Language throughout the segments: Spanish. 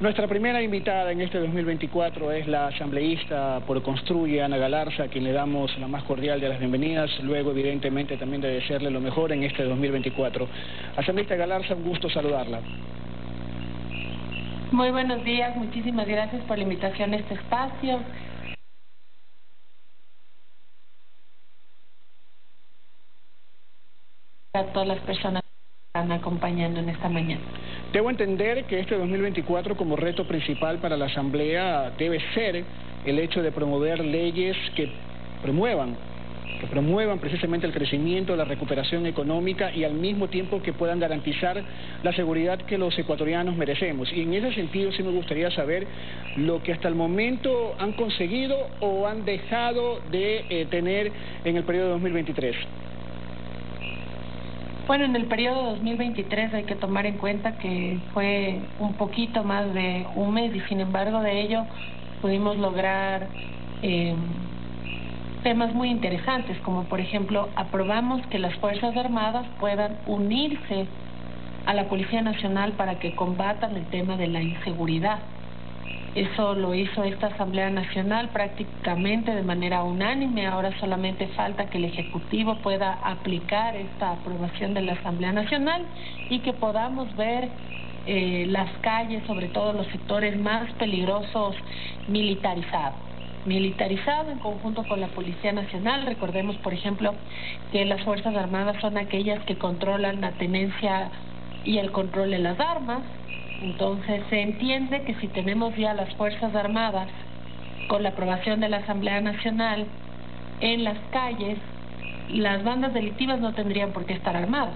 Nuestra primera invitada en este 2024 es la asambleísta por Construye, Ana Galarza, a quien le damos la más cordial de las bienvenidas, luego evidentemente también de desearle lo mejor en este 2024. Asambleísta Galarza, un gusto saludarla. Muy buenos días, muchísimas gracias por la invitación a este espacio. A todas las personas que están acompañando en esta mañana. Debo entender que este 2024 como reto principal para la Asamblea debe ser el hecho de promover leyes que promuevan precisamente el crecimiento, la recuperación económica y al mismo tiempo que puedan garantizar la seguridad que los ecuatorianos merecemos. Y en ese sentido sí me gustaría saber lo que hasta el momento han conseguido o han dejado de tener en el periodo 2023. Bueno, en el periodo 2023 hay que tomar en cuenta que fue un poquito más de un mes y sin embargo de ello pudimos lograr temas muy interesantes, como por ejemplo aprobamos que las Fuerzas Armadas puedan unirse a la Policía Nacional para que combatan el tema de la inseguridad. Eso lo hizo esta Asamblea Nacional prácticamente de manera unánime. Ahora solamente falta que el Ejecutivo pueda aplicar esta aprobación de la Asamblea Nacional y que podamos ver las calles, sobre todo los sectores más peligrosos, militarizados en conjunto con la Policía Nacional. Recordemos, por ejemplo, que las Fuerzas Armadas son aquellas que controlan la tenencia y el control de las armas. Entonces se entiende que si tenemos ya las Fuerzas Armadas con la aprobación de la Asamblea Nacional en las calles, las bandas delictivas no tendrían por qué estar armadas.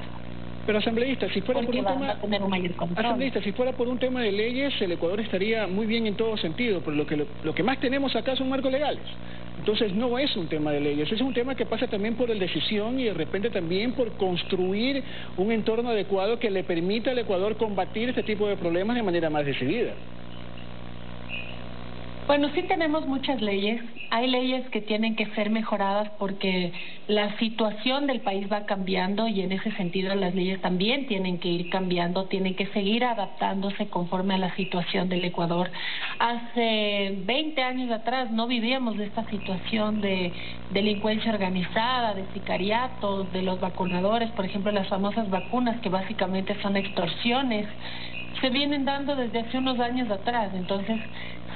Pero asambleísta, si fuera por un tema, tener un mayor control. Asambleísta, si fuera por un tema de leyes, el Ecuador estaría muy bien en todo sentido, pero lo que más tenemos acá son marcos legales. Entonces no es un tema de leyes, es un tema que pasa también por la decisión y de repente también por construir un entorno adecuado que le permita al Ecuador combatir este tipo de problemas de manera más decidida. Bueno, sí tenemos muchas leyes. Hay leyes que tienen que ser mejoradas porque la situación del país va cambiando y en ese sentido las leyes también tienen que ir cambiando, tienen que seguir adaptándose conforme a la situación del Ecuador. Hace 20 años atrás no vivíamos de esta situación de delincuencia organizada, de sicariato, de los vacunadores, por ejemplo, las famosas vacunas que básicamente son extorsiones. Se vienen dando desde hace unos años atrás, entonces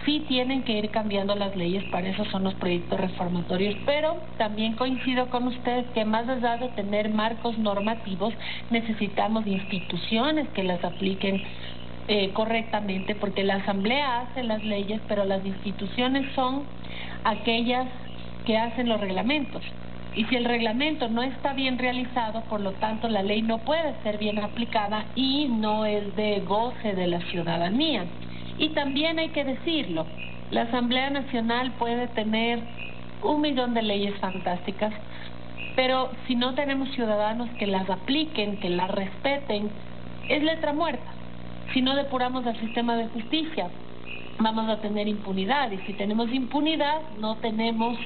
sí tienen que ir cambiando las leyes, para eso son los proyectos reformatorios, pero también coincido con ustedes que más allá de tener marcos normativos, necesitamos instituciones que las apliquen correctamente, porque la Asamblea hace las leyes, pero las instituciones son aquellas que hacen los reglamentos. Y si el reglamento no está bien realizado, por lo tanto la ley no puede ser bien aplicada y no es de goce de la ciudadanía. Y también hay que decirlo, la Asamblea Nacional puede tener 1.000.000 de leyes fantásticas, pero si no tenemos ciudadanos que las apliquen, que las respeten, es letra muerta. Si no depuramos el sistema de justicia, vamos a tener impunidad, y si tenemos impunidad, no tenemos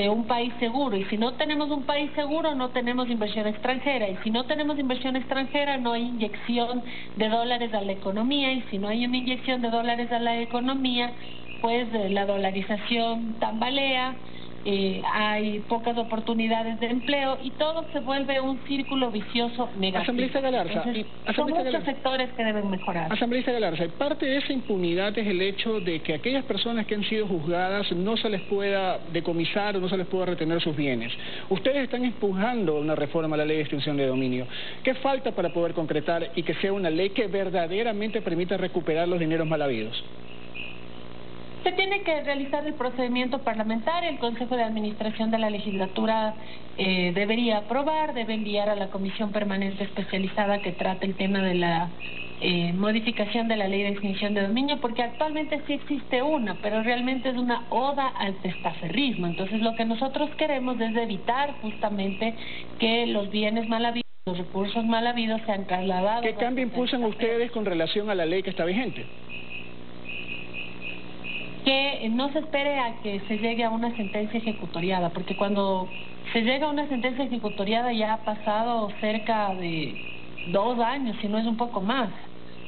un país seguro, y si no tenemos un país seguro no tenemos inversión extranjera, y si no tenemos inversión extranjera no hay inyección de dólares a la economía, y si no hay una inyección de dólares a la economía, pues la dolarización tambalea, hay pocas oportunidades de empleo y todo se vuelve un círculo vicioso negativo. Asambleísta Galarza, son muchos sectores que deben mejorar. Asambleísta Galarza, parte de esa impunidad es el hecho de que aquellas personas que han sido juzgadas no se les pueda decomisar o no se les pueda retener sus bienes. Ustedes están empujando una reforma a la ley de extinción de dominio. ¿Qué falta para poder concretar y que sea una ley que verdaderamente permita recuperar los dineros mal habidos? Se tiene que realizar el procedimiento parlamentario, el Consejo de Administración de la Legislatura debería aprobar, debe enviar a la Comisión Permanente Especializada que trate el tema de la modificación de la Ley de Extinción de Dominio, porque actualmente sí existe una, pero realmente es una oda al testaferrismo. Entonces lo que nosotros queremos es evitar justamente que los bienes mal habidos, los recursos mal habidos sean trasladados. ¿Qué cambio impulsan ustedes con relación a la ley que está vigente? Que no se espere a que se llegue a una sentencia ejecutoriada, porque cuando se llega a una sentencia ejecutoriada ya ha pasado cerca de 2 años, si no es un poco más.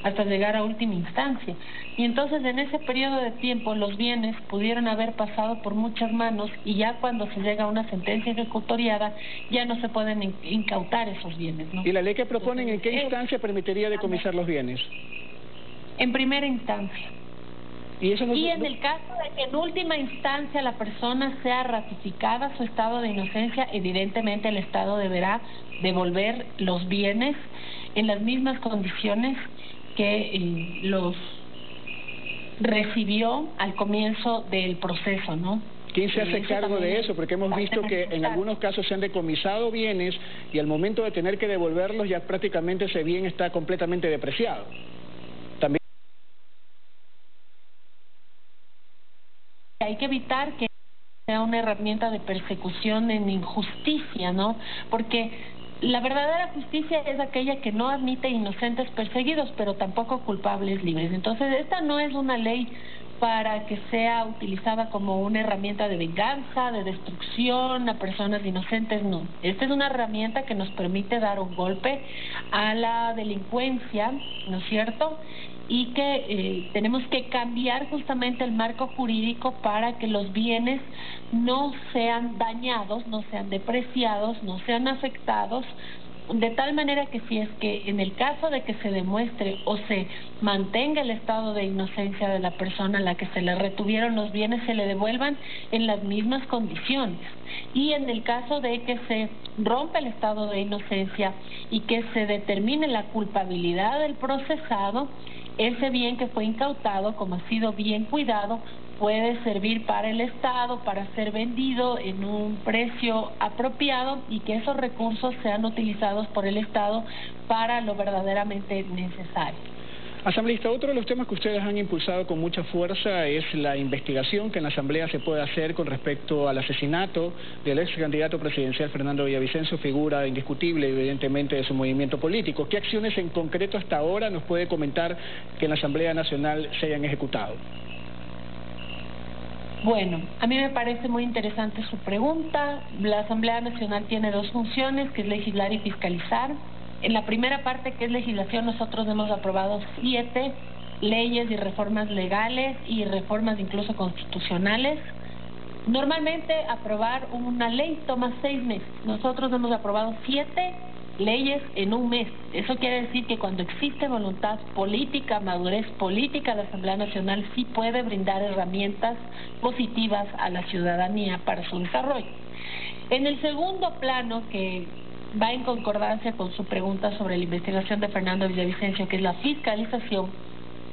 hasta llegar a última instancia. Y entonces en ese periodo de tiempo los bienes pudieron haber pasado por muchas manos y ya cuando se llega a una sentencia ejecutoriada ya no se pueden incautar esos bienes, ¿no? ¿Y la ley que proponen en qué instancia permitiría decomisar los bienes? En primera instancia. Y en el caso de que en última instancia la persona sea ratificada su estado de inocencia, evidentemente el Estado deberá devolver los bienes en las mismas condiciones que los recibió al comienzo del proceso, ¿no? ¿Quién se hace cargo de eso? Porque hemos visto que en algunos casos se han decomisado bienes y al momento de tener que devolverlos ya prácticamente ese bien está completamente depreciado. También hay que evitar que sea una herramienta de persecución en injusticia, ¿no? Porque la verdadera justicia es aquella que no admite inocentes perseguidos, pero tampoco culpables libres. Entonces, esta no es una ley para que sea utilizada como una herramienta de venganza, de destrucción a personas inocentes, no. Esta es una herramienta que nos permite dar un golpe a la delincuencia, ¿no es cierto?, y que tenemos que cambiar justamente el marco jurídico para que los bienes no sean dañados, no sean depreciados, no sean afectados, de tal manera que si es que en el caso de que se demuestre o se mantenga el estado de inocencia de la persona a la que se le retuvieron los bienes, se le devuelvan en las mismas condiciones. Y en el caso de que se rompa el estado de inocencia y que se determine la culpabilidad del procesado, ese bien que fue incautado, como ha sido bien cuidado, puede servir para el Estado, para ser vendido en un precio apropiado y que esos recursos sean utilizados por el Estado para lo verdaderamente necesario. Asambleísta, otro de los temas que ustedes han impulsado con mucha fuerza es la investigación que en la Asamblea se puede hacer con respecto al asesinato del ex candidato presidencial Fernando Villavicencio, figura indiscutible evidentemente de su movimiento político. ¿Qué acciones en concreto hasta ahora nos puede comentar que en la Asamblea Nacional se hayan ejecutado? Bueno, a mí me parece muy interesante su pregunta. La Asamblea Nacional tiene dos funciones, que es legislar y fiscalizar. En la primera parte, que es legislación, nosotros hemos aprobado 7 leyes y reformas legales y reformas incluso constitucionales. Normalmente aprobar una ley toma 6 meses. Nosotros hemos aprobado 7 leyes en un mes. Eso quiere decir que cuando existe voluntad política, madurez política, la Asamblea Nacional sí puede brindar herramientas positivas a la ciudadanía para su desarrollo. En el segundo plano, que va en concordancia con su pregunta sobre la investigación de Fernando Villavicencio, que es la fiscalización,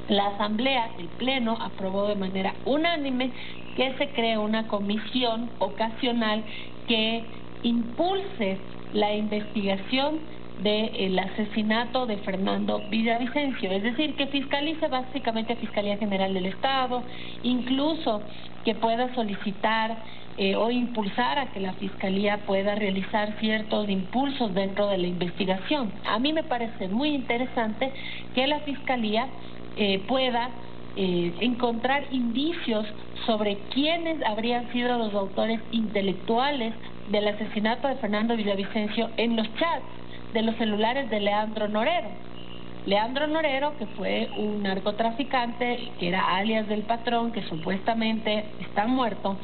la Asamblea, el Pleno, aprobó de manera unánime que se cree una comisión ocasional que impulse la investigación del asesinato de Fernando Villavicencio, es decir, que fiscalice básicamente a Fiscalía General del Estado, incluso que pueda solicitar o impulsar a que la Fiscalía pueda realizar ciertos impulsos dentro de la investigación. A mí me parece muy interesante que la Fiscalía pueda encontrar indicios sobre quiénes habrían sido los autores intelectuales del asesinato de Fernando Villavicencio en los chats de los celulares de Leandro Norero. Leandro Norero, que fue un narcotraficante, que era alias del patrón, que supuestamente está muerto,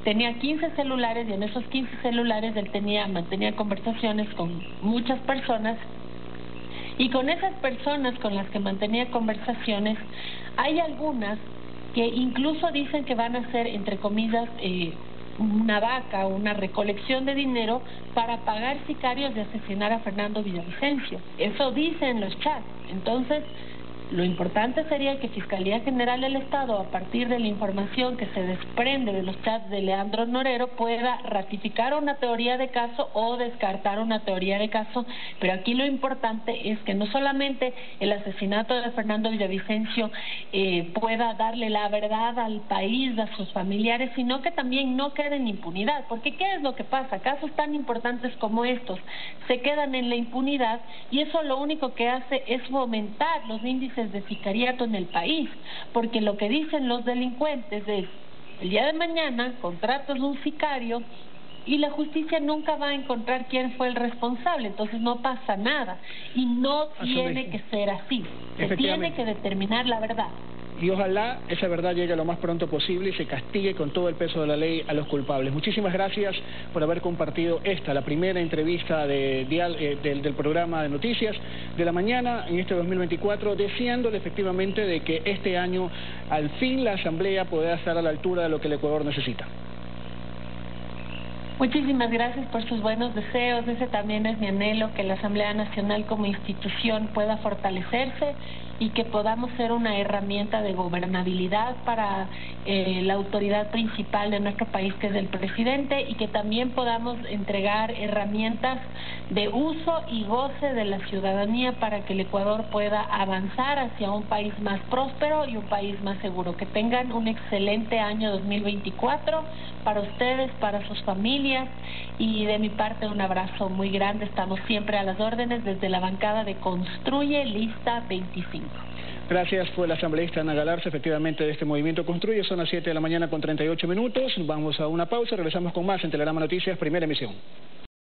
tenía 15 celulares y en esos 15 celulares él mantenía conversaciones con muchas personas, y con esas personas con las que mantenía conversaciones hay algunas que incluso dicen que van a hacer, entre comillas, una vaca, una recolección de dinero para pagar sicarios de asesinar a Fernando Villavicencio. Eso dicen los chats. Entonces, lo importante sería que Fiscalía General del Estado, a partir de la información que se desprende de los chats de Leandro Norero, pueda ratificar una teoría de caso o descartar una teoría de caso, pero aquí lo importante es que no solamente el asesinato de Fernando Villavicencio pueda darle la verdad al país, a sus familiares, sino que también no quede en impunidad, porque ¿qué es lo que pasa? Casos tan importantes como estos se quedan en la impunidad y eso lo único que hace es fomentar los índices de sicariato en el país, porque lo que dicen los delincuentes es: el día de mañana contratas un sicario y la justicia nunca va a encontrar quién fue el responsable, entonces no pasa nada y no tiene que ser así, se tiene que determinar la verdad. Y ojalá esa verdad llegue lo más pronto posible y se castigue con todo el peso de la ley a los culpables. Muchísimas gracias por haber compartido la primera entrevista del programa de noticias de la mañana en este 2024, deseándole efectivamente de que este año al fin la Asamblea pueda estar a la altura de lo que el Ecuador necesita. Muchísimas gracias por sus buenos deseos. Ese también es mi anhelo, que la Asamblea Nacional como institución pueda fortalecerse y que podamos ser una herramienta de gobernabilidad para la autoridad principal de nuestro país, que es el presidente, y que también podamos entregar herramientas de uso y goce de la ciudadanía para que el Ecuador pueda avanzar hacia un país más próspero y un país más seguro. Que tengan un excelente año 2024 para ustedes, para sus familias, y de mi parte un abrazo muy grande. Estamos siempre a las órdenes desde la bancada de Construye Lista 25. Gracias, fue la asambleísta Ana Galarza, efectivamente, de este movimiento Construye. Son las 7 de la mañana con 38 minutos. Vamos a una pausa, regresamos con más en Telegrama Noticias, primera emisión.